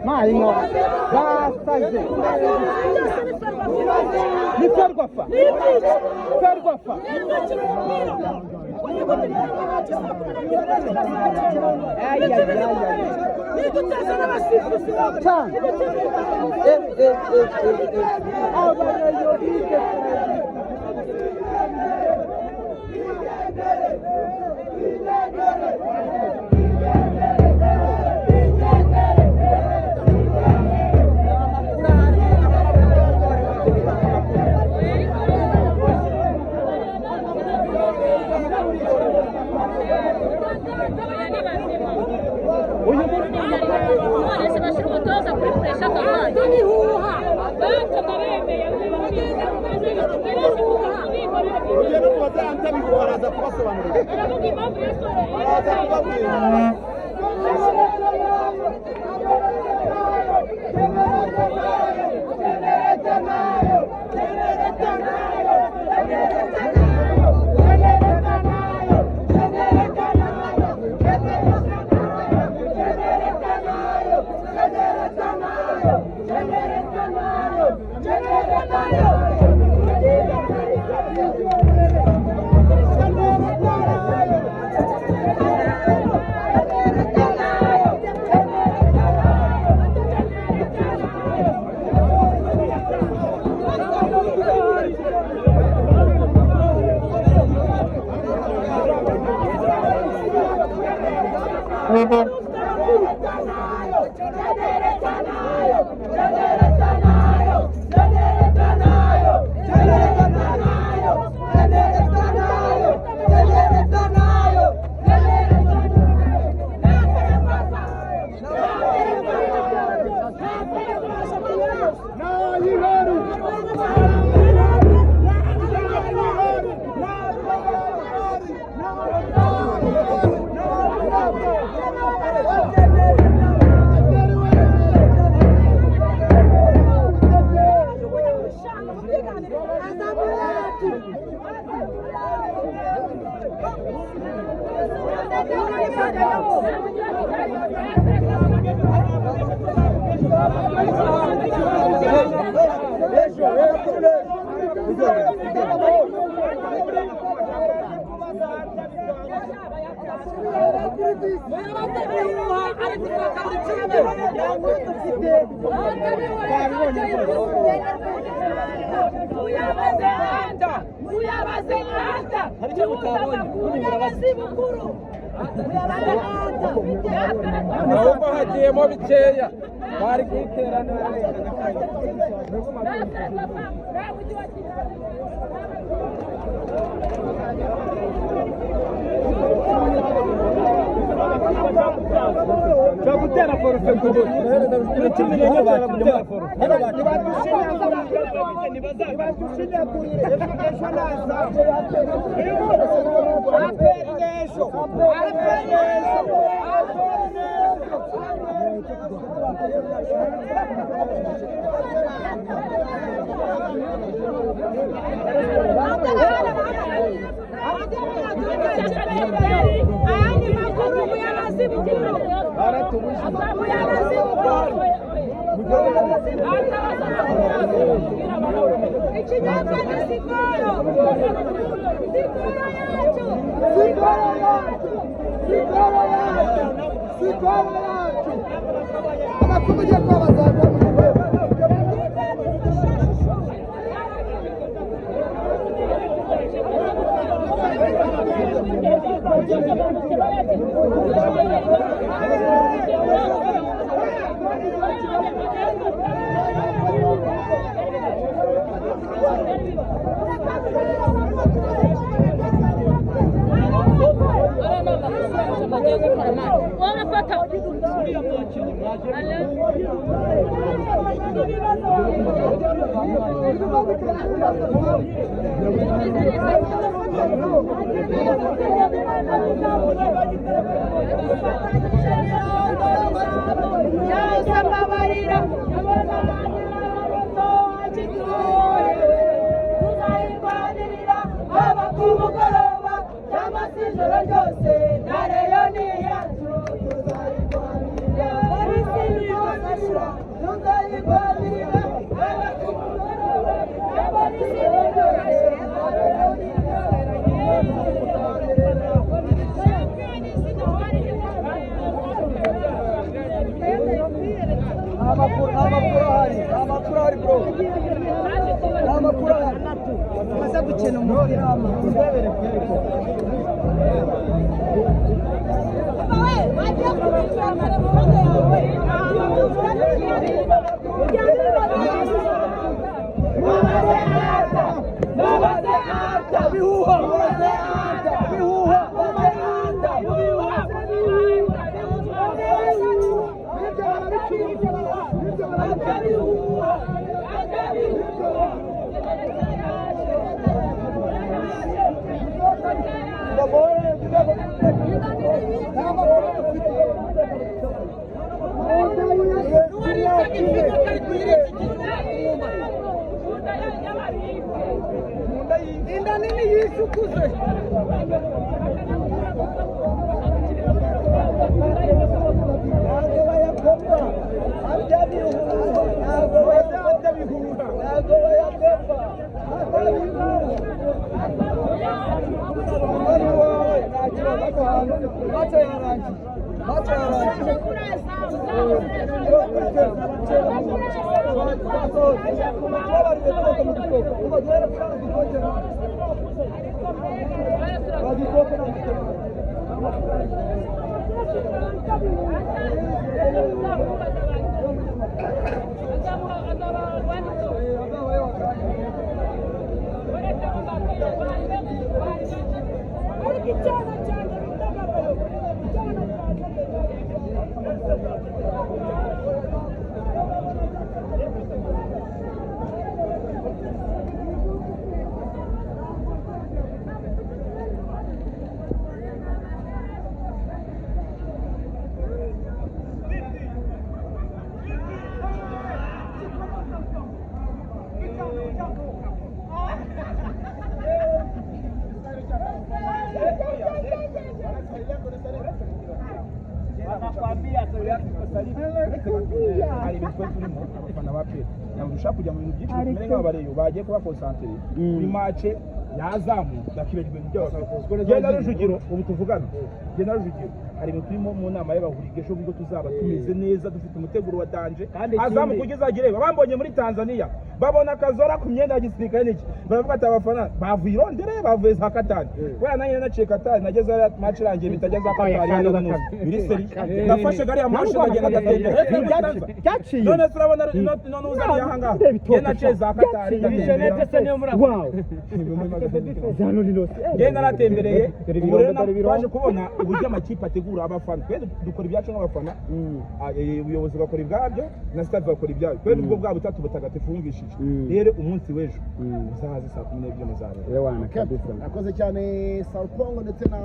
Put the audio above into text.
Maingo, basaze. Ni Ferwafa. Ferwafa. ahubwo hagiyemo bikeya bari kwiterana gutera forufe kubo n'iki miliyoni batera forufe nibazagushinyagurire ejo naza Ijoro ryose nareyo ni yacu tuzayirwanirira ushaka kujya mu bintu byinshi bikomeye nk'abareyo bagiye kuba concentré kuri match yazamu nakibagirwe ibyo genda Rujugiro ubu tuvugana genda Rujugiro hari ibintu turimo mu nama y'abahurige ejo ubwo tuzaba tumeze neza dufite umuteguro wa danje azamu kugeza agireba bambonye muri Tanzania babona Kazora ku myenda ya gisirikare n'iki baravuga ati abafana bavuye irondere bavuye za Katani kubera nanjye naciye Katani nageze match irangiye bitajya za Katani hano hano biri seri nafashe gari ya match nagenda gatende none turabona none uzari yahanga genda naciye za Katani Jeanette se niyo muri wow zano lilose genda natembereye twaje kubona uburyo amakipe ategura abafana twe dukora ibyacu nk'abafana ubuyobozi bakora ibwabyo na staff bakora ibyayo twe ubwo bwa butatu butagatifu wumvishije rero umunsi w'ejo uzahaze saa 12 muzareba yewana kabisa nakoze cyane Salpongo ndetse na